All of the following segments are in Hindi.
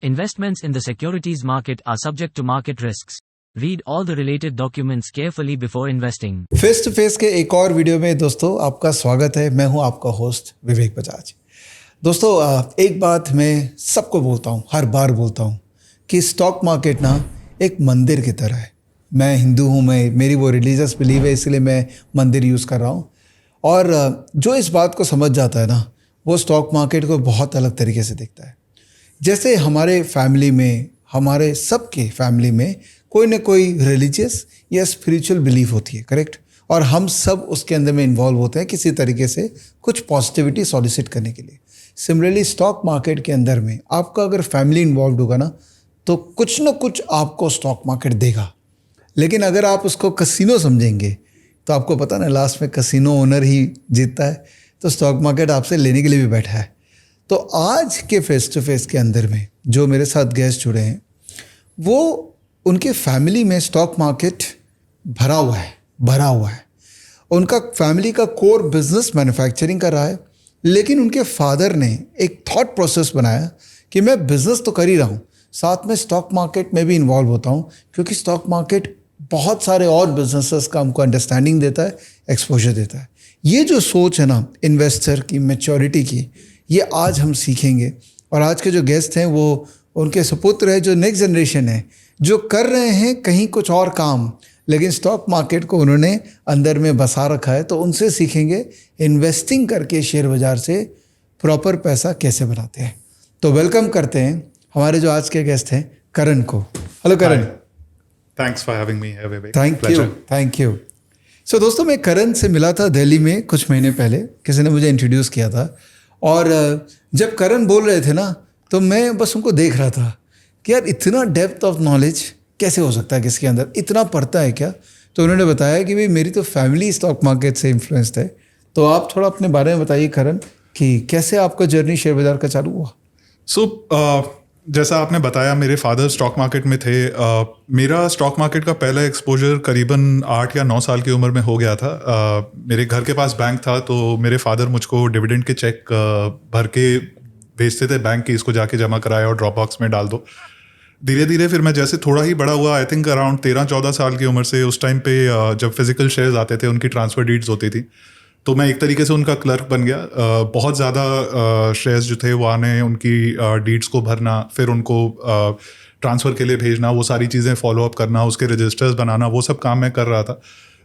Investments in the securities market are subject to market risks. Read all the related documents carefully before investing. Face to face के एक और वीडियो में दोस्तों आपका स्वागत है। मैं हूं आपका होस्ट विवेक बजाज। दोस्तों एक बात मैं सबको बोलता हूं, हर बार बोलता हूं कि स्टॉक मार्केट ना एक मंदिर की तरह है। मैं हिंदू हूं, मेरी वो रिलीजियस बिलीव है, इसलिए मैं मंदिर यूज़ कर रहा हूं। और जो इस बात को समझ जाता है ना, वो स्टॉक मार्केट को बहुत अलग तरीके से देखता है। जैसे हमारे फैमिली में, हमारे सबके फैमिली में कोई ना कोई रिलीजियस या स्पिरिचुअल बिलीफ होती है, करेक्ट? और हम सब उसके अंदर में इन्वॉल्व होते हैं किसी तरीके से कुछ पॉजिटिविटी सॉलिसिट करने के लिए। सिमिलरली स्टॉक मार्केट के अंदर में आपका अगर फैमिली इन्वॉल्व होगा ना, तो कुछ ना कुछ आपको स्टॉक मार्केट देगा। लेकिन अगर आप उसको कसिनो समझेंगे तो आपको पता ना, लास्ट में कसिनो ओनर ही जीतता है। तो स्टॉक मार्केट आपसे लेने के लिए भी बैठा है। तो आज के फेस टू फेस के अंदर में जो मेरे साथ गेस्ट जुड़े हैं, वो उनके फैमिली में स्टॉक मार्केट भरा हुआ है। उनका फैमिली का कोर बिजनेस मैन्युफैक्चरिंग का रहा है, लेकिन उनके फादर ने एक थॉट प्रोसेस बनाया कि मैं बिजनेस तो कर ही रहा हूँ, साथ में स्टॉक मार्केट में भी इन्वॉल्व होता हूँ, क्योंकि स्टॉक मार्केट बहुत सारे और बिजनेसेस का हमको अंडरस्टैंडिंग देता है, एक्सपोजर देता है। ये जो सोच है ना इन्वेस्टर की, मैच्योरिटी की, ये आज हम सीखेंगे। और आज के जो गेस्ट हैं वो उनके सुपुत्र है, जो नेक्स्ट जनरेशन है, जो कर रहे हैं कहीं कुछ और काम, लेकिन स्टॉक मार्केट को उन्होंने अंदर में बसा रखा है। तो उनसे सीखेंगे इन्वेस्टिंग करके शेयर बाज़ार से प्रॉपर पैसा कैसे बनाते हैं। तो वेलकम करते हैं हमारे जो आज के गेस्ट हैं, करण को। Hello Karan. Thanks for having me here Vivek. Thank you. So दोस्तों, मैं करण से मिला था दिल्ली में कुछ महीने पहले, किसी ने मुझे इंट्रोड्यूस किया था। और जब करण बोल रहे थे ना, तो मैं बस उनको देख रहा था कि यार इतना डेप्थ ऑफ नॉलेज कैसे हो सकता है, किसके अंदर इतना पड़ता है क्या? तो उन्होंने बताया कि भाई मेरी तो फैमिली स्टॉक मार्केट से इन्फ्लुएंस्ड है। तो आप थोड़ा अपने बारे में बताइए करण, कि कैसे आपका जर्नी शेयर बाज़ार का चालू हुआ। जैसा आपने बताया, मेरे फादर स्टॉक मार्केट में थे। मेरा स्टॉक मार्केट का पहला एक्सपोजर करीबन 8 या 9 साल की उम्र में हो गया था। मेरे घर के पास बैंक था, तो मेरे फादर मुझको डिविडेंड के चेक भर के भेजते थे बैंक की, इसको जाके जमा कराया और ड्रॉप बॉक्स में डाल दो। धीरे धीरे फिर मैं जैसे थोड़ा ही बड़ा हुआ, आई थिंक अराउंड 13-14 साल की उम्र से, उस टाइम पे जब फिजिकल शेयर्स आते थे, उनकी ट्रांसफ़र डीड्स होती थी, तो मैं एक तरीके से उनका क्लर्क बन गया। बहुत ज़्यादा शेयर्स जो थे वो आने, उनकी डीड्स को भरना, फिर उनको ट्रांसफ़र के लिए भेजना, वो सारी चीज़ें फॉलो अप करना, उसके रजिस्टर्स बनाना, वो सब काम मैं कर रहा था।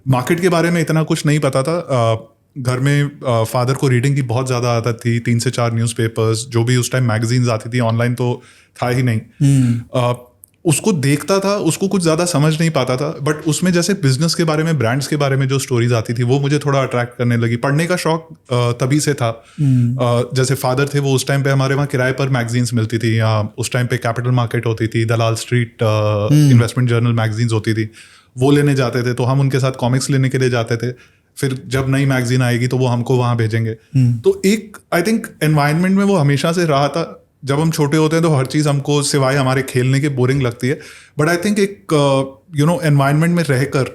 मार्केट के बारे में इतना कुछ नहीं पता था। घर में फादर को रीडिंग की बहुत ज़्यादा आदत थी। 3 से 4 न्यूज़पेपर्स, जो भी उस टाइम मैगजीन्स आती थी, ऑनलाइन तो था ही नहीं। उसको देखता था, उसको कुछ ज़्यादा समझ नहीं पाता था, बट उसमें जैसे बिजनेस के बारे में, ब्रांड्स के बारे में जो स्टोरीज आती थी, वो मुझे थोड़ा अट्रैक्ट करने लगी। पढ़ने का शौक तभी से था। जैसे फादर थे, वो उस टाइम पे हमारे वहाँ किराए पर मैगजीन्स मिलती थी। उस टाइम पे कैपिटल मार्केट होती थी, दलाल स्ट्रीट इन्वेस्टमेंट जर्नल मैगजीन्स होती थी, वो लेने जाते थे। तो हम उनके साथ कॉमिक्स लेने के लिए जाते थे। फिर जब नई मैगजीन आएगी तो वो हमको वहाँ भेजेंगे। तो एक आई थिंक एनवायरनमेंट में वो हमेशा से रहा था। जब हम छोटे होते हैं तो हर चीज़ हमको सिवाय हमारे खेलने के बोरिंग लगती है, बट आई थिंक एक एनवायरनमेंट में रहकर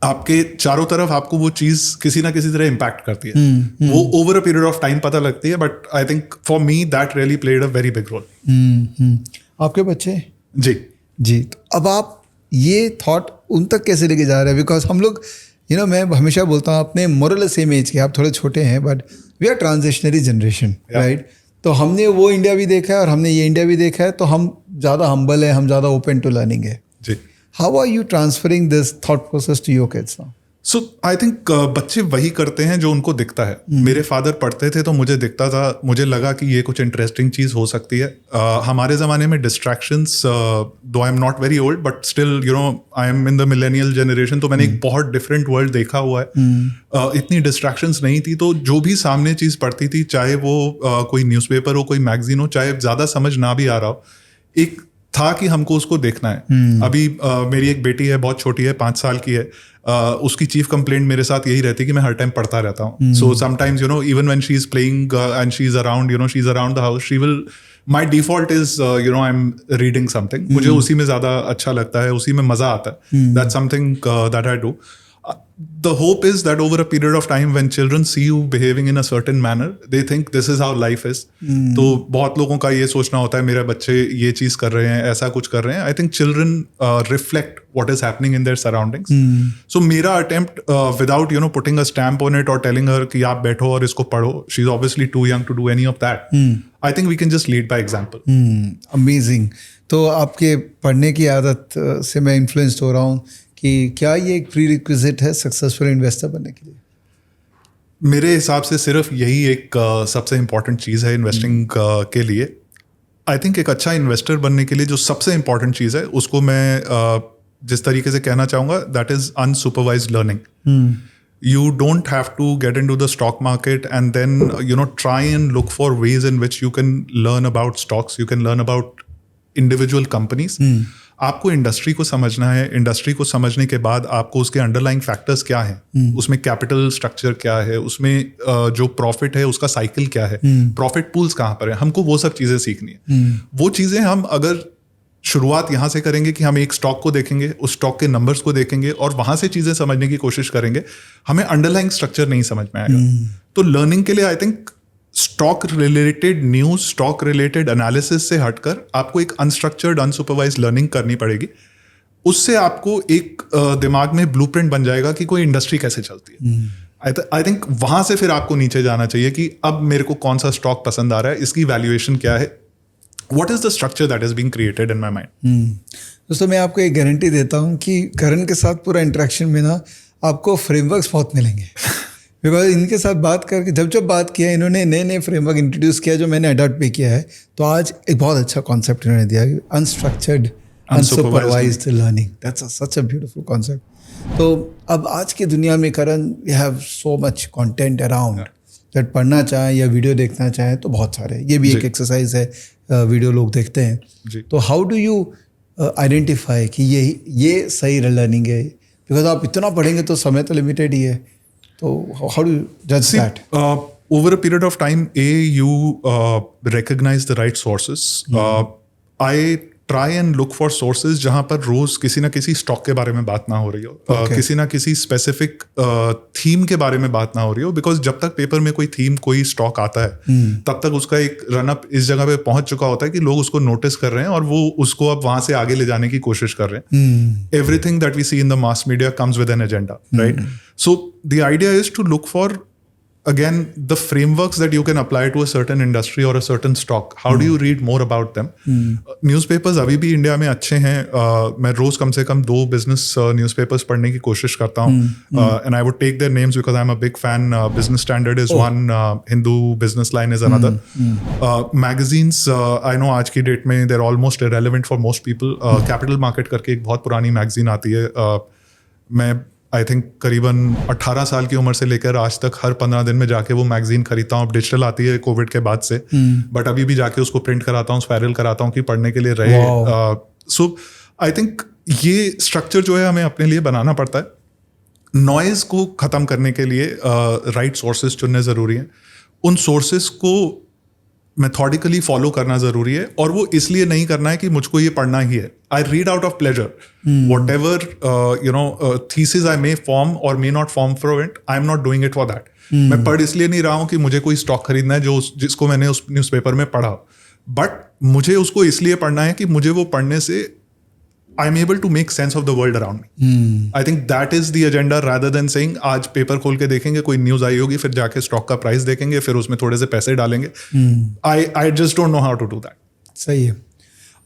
आपके चारों तरफ आपको वो चीज़ किसी ना किसी तरह इम्पैक्ट करती है। वो over a period of time पता लगती है, but I think for me that really played a very big role. आपके बच्चे? जी। तो अब आप ये थॉट उन तक कैसे लेके जा रहे हैं? बिकॉज हम लोग मैं हमेशा बोलता हूँ, अपने मोरल सेम एज के, आप थोड़े छोटे हैं, but we are transitionary generation, right? तो हमने वो इंडिया भी देखा है और हमने ये इंडिया भी देखा है, तो हम ज़्यादा हम्बल है, हम ज़्यादा ओपन टू लर्निंग है। जी। How are you transferring this thought process to your kids now? So I think बच्चे वही करते हैं जो उनको दिखता है। मेरे फादर पढ़ते थे तो मुझे दिखता था, मुझे लगा कि ये कुछ इंटरेस्टिंग चीज़ हो सकती है। हमारे ज़माने में डिस्ट्रैक्शंस, दो आई am not very old but still I am in the millennial generation, तो मैंने एक बहुत डिफरेंट वर्ल्ड देखा हुआ है। इतनी डिस्ट्रैक्शंस नहीं थी, तो जो भी सामने चीज़ पढ़ती थी, चाहे वो कोई न्यूज़पेपर हो, कोई मैगजीन हो, चाहे ज़्यादा समझ ना भी आ रहा हो, एक था कि हमको उसको देखना है। अभी मेरी एक बेटी है, बहुत छोटी है, 5 साल की है। उसकी चीफ कंप्लेंट मेरे साथ यही रहती है कि मैं हर टाइम पढ़ता रहता हूँ। So sometimes even when she is playing and she is around the house, she will, my default is I am reading something. मुझे उसी में ज़्यादा अच्छा लगता है, उसी में मज़ा आता है। That's something that I do. The hope is that over a period of time when children see you behaving in a certain manner, they think this is how life is. तो बहुत लोगों का ये सोचना होता है मेरे बच्चे ये चीज़ कर रहे हैं, ऐसा कुछ कर रहे हैं. I think children reflect what is happening in their surroundings. So मेरा attempt without putting a stamp on it or telling her कि आप बैठो और इसको पढ़ो, she's obviously too young to do any of that. I think we can just lead by example. Amazing. तो आपके पढ़ने की आदत से मैं इन्फ्लुएंस्ड हो रहा हूँ कि क्या ये एक प्री रिक्विजिट है सक्सेसफुल इन्वेस्टर बनने के लिए? मेरे हिसाब से सिर्फ यही एक सबसे इम्पॉर्टेंट चीज़ है इन्वेस्टिंग के लिए. आई थिंक एक अच्छा इन्वेस्टर बनने के लिए जो सबसे इम्पॉर्टेंट चीज़ है उसको मैं जिस तरीके से कहना चाहूँगा that is unsupervised learning. You don't have to get into the stock market and then try and look for ways in which you can learn about stocks, you can learn about individual companies. आपको इंडस्ट्री को समझना है. इंडस्ट्री को समझने के बाद आपको उसके अंडरलाइंग फैक्टर्स क्या हैं, उसमें कैपिटल स्ट्रक्चर क्या है, उसमें जो प्रॉफिट है उसका साइकिल क्या है, प्रॉफिट पूल्स कहाँ पर है, हमको वो सब चीज़ें सीखनी है. वो चीज़ें हम अगर शुरुआत यहाँ से करेंगे कि हम एक स्टॉक को देखेंगे, उस स्टॉक के नंबर्स को देखेंगे और वहाँ से चीज़ें समझने की कोशिश करेंगे, हमें अंडरलाइंग स्ट्रक्चर नहीं समझ में आएगा. तो लर्निंग के लिए I think stock related news, stock related analysis से हटकर आपको एक अनस्ट्रक्चर्ड अनसुपरवाइज्ड लर्निंग करनी पड़ेगी. उससे आपको एक दिमाग में ब्लूप्रिंट बन जाएगा कि कोई इंडस्ट्री कैसे चलती है. आई थिंक वहाँ से फिर आपको नीचे जाना चाहिए कि अब मेरे को कौन सा स्टॉक पसंद आ रहा है, इसकी वैल्यूएशन क्या है, what is the structure that is being created in my mind. दोस्तों मैं आपको एक गारंटी देता हूँ कि करण के साथ पूरा इंटरेक्शन में ना आपको फ्रेमवर्क्स बहुत मिलेंगे. बिकॉज इनके साथ बात करके जब बात किया इन्होंने नए फ्रेमवर्क इंट्रोड्यूस किया जो मैंने अडॉप्ट भी किया है. तो आज एक बहुत अच्छा कॉन्सेप्ट इन्होंने दिया, unstructured unsupervised learning. That's such a beautiful concept. तो अब आज की दुनिया में Karan we have so much content around that पढ़ना चाहें या वीडियो देखना चाहें तो बहुत सारे. ये भी एक एक्सरसाइज है, वीडियो लोग देखते हैं. तो हाउ डू यू आइडेंटिफाई कि ये सही लर्निंग है? बिकॉज आप इतना पढ़ेंगे तो समय तो लिमिटेड ही है. तो हाउ डू जज that? Over a period of time, you recognize the right sources. I try and look for sources जहाँ पर रोज किसी ना किसी स्टॉक के बारे में बात ना हो रही हो, किसी ना किसी स्पेसिफिक थीम के बारे में बात ना हो रही हो. बिकॉज जब तक पेपर में कोई थीम, कोई स्टॉक आता है तब तक उसका एक रनअप इस जगह पे पहुंच चुका होता है कि लोग उसको नोटिस कर रहे हैं और वो उसको अब वहां से आगे ले जाने की कोशिश कर रहे हैं. Everything that we see in the mass media comes with an agenda, right? So the idea is to look for again the frameworks that you can apply to a certain industry or a certain stock. How do you read more about them? Newspapers अभी भी इंडिया में अच्छे हैं. मैं रोज कम से कम 2 बिजनेस न्यूज़पेपर्स पढ़ने की कोशिश करता हूँ. And I would take their names because I'm a big fan. Business Standard is one, Hindu Business Line is another. Magazines I know आज की डेट में they're almost irrelevant for most people. Capital Market करके एक बहुत पुरानी मैगजीन आती है. मैं आई थिंक करीबन 18 साल की उम्र से लेकर आज तक हर 15 दिन में जाके वो मैगजीन खरीदता हूँ. अब डिजिटल आती है कोविड के बाद से, बट अभी भी जाके उसको प्रिंट कराता हूँ, स्पायरल कराता हूँ कि पढ़ने के लिए रहे. सो आई थिंक ये स्ट्रक्चर जो है हमें अपने लिए बनाना पड़ता है. नॉइज को ख़त्म करने के लिए राइट सोर्सेज चुनने ज़रूरी हैं. उन सोर्सेज को मेथोडिकली फॉलो करना ज़रूरी है और वो इसलिए नहीं करना है कि मुझको ये पढ़ना ही है. I read out of pleasure. Whatever thesis I may form और may not form for it, I am not doing it for that. मैं पढ़ इसलिए नहीं रहा हूँ कि मुझे कोई स्टॉक खरीदना है जिसको मैंने उस न्यूज़पेपर में पढ़ा, बट मुझे उसको इसलिए पढ़ना है कि मुझे वो पढ़ने से I am able to make sense of the world around me. I think that is the agenda rather than saying आज पेपर खोल के देखेंगे, कोई न्यूज़ आई होगी, फिर जाके स्टॉक का प्राइस देखेंगे, फिर उसमें थोड़े से पैसे डालेंगे. I just don't know how to do that. सही है.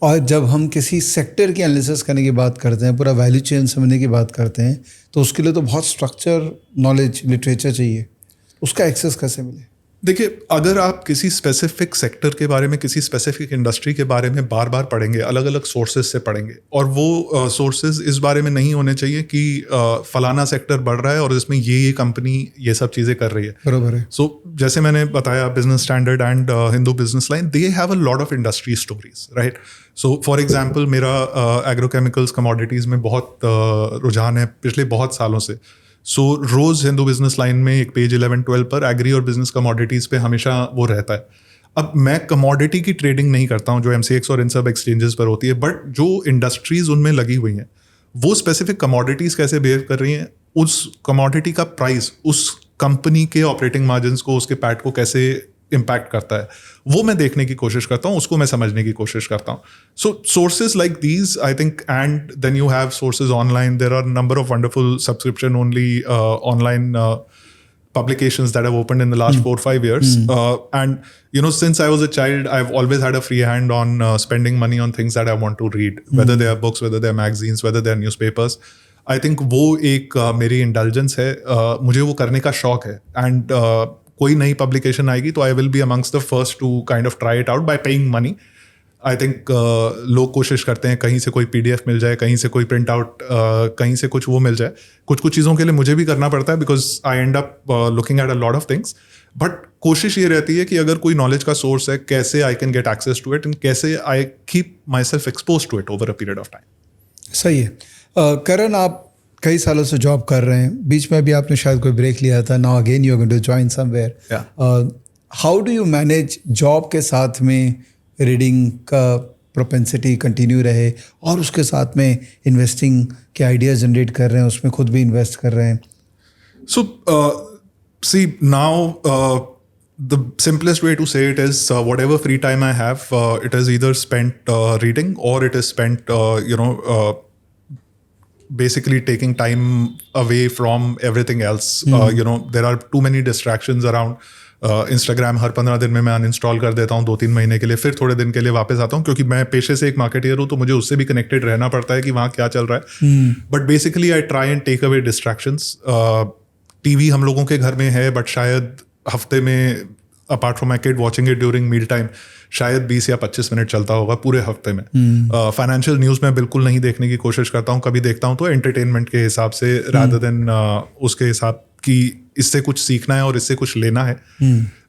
और जब हम किसी सेक्टर की एनालिसिस करने की बात करते हैं, पूरा वैल्यू चेन समझने की बात करते हैं, तो उसके लिए तो बहुत स्ट्रक्चर, नॉलेज, लिटरेचर चाहिए. उसका एक्सेस कैसे मिले? देखिए, अगर आप किसी स्पेसिफिक सेक्टर के बारे में, किसी स्पेसिफिक इंडस्ट्री के बारे में बार बार पढ़ेंगे, अलग अलग सोर्सेज से पढ़ेंगे, और वो सोर्सेज इस बारे में नहीं होने चाहिए कि फलाना सेक्टर बढ़ रहा है और इसमें ये कंपनी ये सब चीज़ें कर रही है. बराबर है. सो जैसे मैंने बताया, business standard and Hindu business line, they have a lot of industry stories, right? So for example, मेरा एग्रोकेमिकल्स कमोडिटीज़ में बहुत रुझान है पिछले बहुत सालों से. सो रोज़ हिंदू बिजनेस लाइन में एक पेज 11-12 पर एग्री और बिजनेस कमोडिटीज़ पे हमेशा वो रहता है. अब मैं कमोडिटी की ट्रेडिंग नहीं करता हूँ जो MCX और इन सब एक्सचेंजेस पर होती है, बट जो इंडस्ट्रीज़ उनमें लगी हुई हैं, वो स्पेसिफिक कमोडिटीज़ कैसे बिहेव कर रही हैं, उस कमोडिटी का प्राइस उस कंपनी के ऑपरेटिंग मार्जिन्स को, उसके पैट को कैसे इम्पैक्ट करता है, वो मैं देखने की कोशिश करता हूँ, उसको मैं समझने की कोशिश करता हूँ. So sources like these I think, and then you have sources online. There are number of wonderful subscription only online publications that have opened in the last 4-5 years. And since I was a child, I've always had a free hand on spending money on things that I want to read, whether they are books, whether they are magazines, whether they are newspapers. I think वो एक मेरी indulgence है, मुझे वो करने का शौक है. And कोई नई publication आएगी तो I will be amongst the first to kind of try it out by paying money. I think लोग कोशिश करते हैं कहीं से कोई PDF मिल जाए, कहीं से कोई प्रिंट आउट, कहीं से कुछ वो मिल जाए. कुछ चीज़ों के लिए मुझे भी करना पड़ता है because I and up looking at a lot of things. But कोशिश ये रहती है कि अगर कोई नॉलेज का सोर्स है, कैसे I can get access to it and कैसे I keep myself expose to it over a period of time. सही है. करण, आप कई सालों से जॉब कर रहे हैं, बीच में भी आपने शायद कोई ब्रेक लिया था. Now again you are going to join somewhere. How do you manage job के साथ में रीडिंग का प्रोपेंसिटी कंटिन्यू रहे और उसके साथ में इन्वेस्टिंग के आइडियाज जनरेट कर रहे हैं, उसमें खुद भी इन्वेस्ट कर रहे हैं? सो सी now the simplest way to say it is whatever free time I have, it is either spent reading or it is spent basically taking time away from everything else. There are too many distractions around. Instagram हर 15 दिन में मैं अनइंस्टॉल कर देता हूँ 2-3 महीने के लिए, फिर थोड़े दिन के लिए वापस आता हूँ, क्योंकि मैं पेशे से एक मार्केटियर हूँ तो मुझे उससे भी कनेक्टेड रहना पड़ता है कि वहाँ क्या चल रहा है. But basically I try and take away distractions. TV हम लोगों के घर में है, बट शायद हफ्ते में, apart from my kid watching it during meal time, शायद 20 या 25 मिनट चलता होगा पूरे हफ्ते में. फाइनेंशियल न्यूज़ मैं बिल्कुल नहीं देखने की कोशिश करता हूँ. कभी देखता हूँ तो एंटरटेनमेंट के हिसाब से, रादर देन उसके हिसाब कि इससे कुछ सीखना है और इससे कुछ लेना है.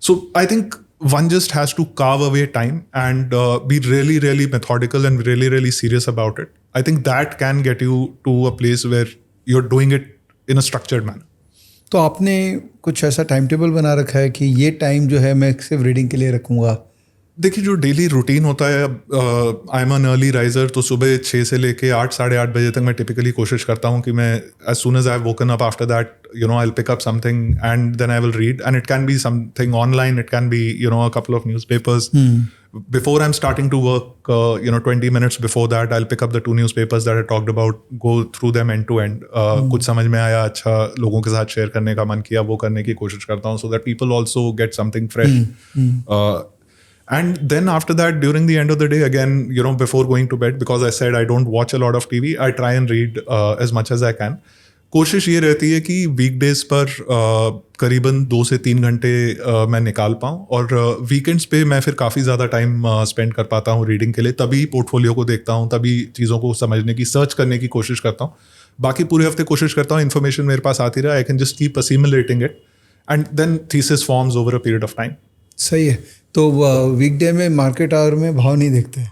So I think one just has to carve away time and be really, really methodical and really, really serious about it. I think that can get you to a place where you're doing it in a structured manner. तो आपने कुछ ऐसा टाइम टेबल बना रखा है कि ये टाइम जो है मैं सिर्फ रीडिंग के लिए रखूँगा? देखिए, जो डेली रूटीन होता है, I am an early riser, तो सुबह 6 से लेके 8-8:30 बजे तक मैं टिपिकली कोशिश करता हूँ कि मैं as soon as I have woken up, after that I will pick up something and then I will read. And it can be something online, it can be a couple of newspapers. Before I'm starting to work, 20 minutes before that, I'll pick up the 2 newspapers that I talked about, go through them end to end. कुछ समझ में आया, अच्छा लोगों के साथ शेयर करने का मन किया, वो करने की कोशिश करता हूँ, so that people also get something fresh. And then after that, during the end of the day, again, before going to bed, because I said I don't watch a lot of TV, I try and read as much as I can. कोशिश ये रहती है कि वीकडेज पर करीबन 2 से 3 घंटे मैं निकाल पाऊँ, और वीकेंड्स पे मैं फिर काफ़ी ज़्यादा टाइम स्पेंड कर पाता हूँ रीडिंग के लिए. तभी पोर्टफोलियो को देखता हूँ, तभी चीज़ों को समझने की, सर्च करने की कोशिश करता हूँ. बाकी पूरे हफ्ते कोशिश करता हूँ इन्फॉर्मेशन मेरे पास आती रहा, I can just keep assimilating it and then thesis forms over a period of time. सही है. तो वीकडे में मार्केट आवर में भाव नहीं देखते?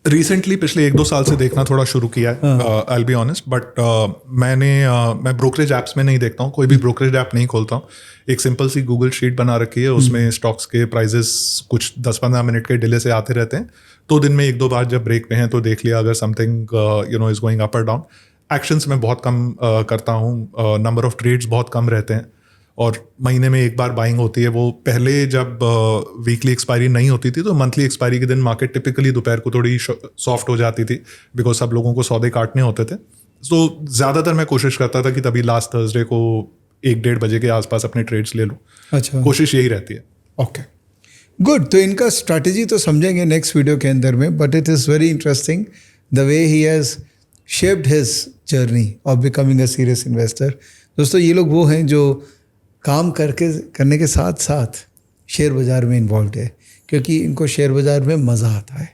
रिसेंटली पिछले 1-2 साल से देखना थोड़ा शुरू किया है, I will be honest. But मैं ब्रोकरेज ऐप्स में नहीं देखता हूँ, कोई भी ब्रोकरेज ऐप नहीं खोलता हूँ. एक सिंपल सी गूगल शीट बना रखी है, उसमें स्टॉक्स के प्राइजेस कुछ 10-15 मिनट के डिले से आते रहते हैं. तो दिन में 1-2 बार जब ब्रेक पे हैं तो देख लिया, अगर समथिंग इज गोइंग अप और डाउन. एक्शंस में बहुत कम करता हूँ, नंबर ऑफ ट्रेड्स बहुत कम रहते हैं, और महीने में एक बार बाइंग होती है. वो पहले जब वीकली एक्सपायरी नहीं होती थी तो मंथली एक्सपायरी के दिन मार्केट टिपिकली दोपहर को थोड़ी सॉफ्ट हो जाती थी, बिकॉज सब लोगों को सौदे काटने होते थे. तो ज़्यादातर मैं कोशिश करता था कि तभी लास्ट थर्सडे को 1-1:30 बजे के आसपास अपने ट्रेड्स ले लूँ. अच्छा, कोशिश यही रहती है. Okay, good. तो इनका स्ट्रैटेजी तो समझेंगे नेक्स्ट वीडियो के अंदर में, but it is very interesting the way he has shaped his journey of becoming a serious investor. दोस्तों, ये लोग वो हैं जो काम करने के साथ साथ शेयर बाज़ार में इन्वॉल्व है, क्योंकि इनको शेयर बाज़ार में मज़ा आता है,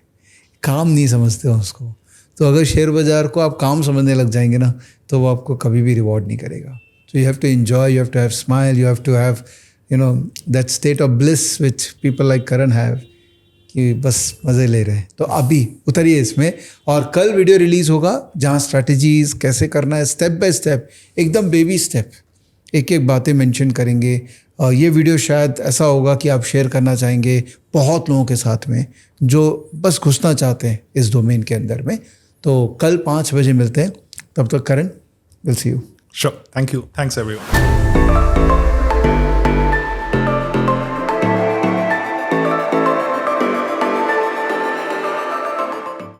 काम नहीं समझते हो उसको. तो अगर शेयर बाज़ार को आप काम समझने लग जाएंगे ना, तो वो आपको कभी भी रिवॉर्ड नहीं करेगा. So you have to enjoy, you have to have smile, you have to have that state of bliss which people like Karan have, कि बस मज़े ले रहे हैं. तो अभी उतरिए इसमें, और कल वीडियो रिलीज़ होगा जहाँ स्ट्रैटेजीज़ कैसे करना है, स्टेप बाय स्टेप, एकदम बेबी स्टेप, एक बातें मेंशन करेंगे. ये वीडियो शायद ऐसा होगा कि आप शेयर करना चाहेंगे बहुत लोगों के साथ में जो बस घुसना चाहते हैं इस डोमेन के अंदर में. तो कल 5 बजे मिलते हैं. तब तक Karan, will see you. Sure. Thank you. Thanks, everyone.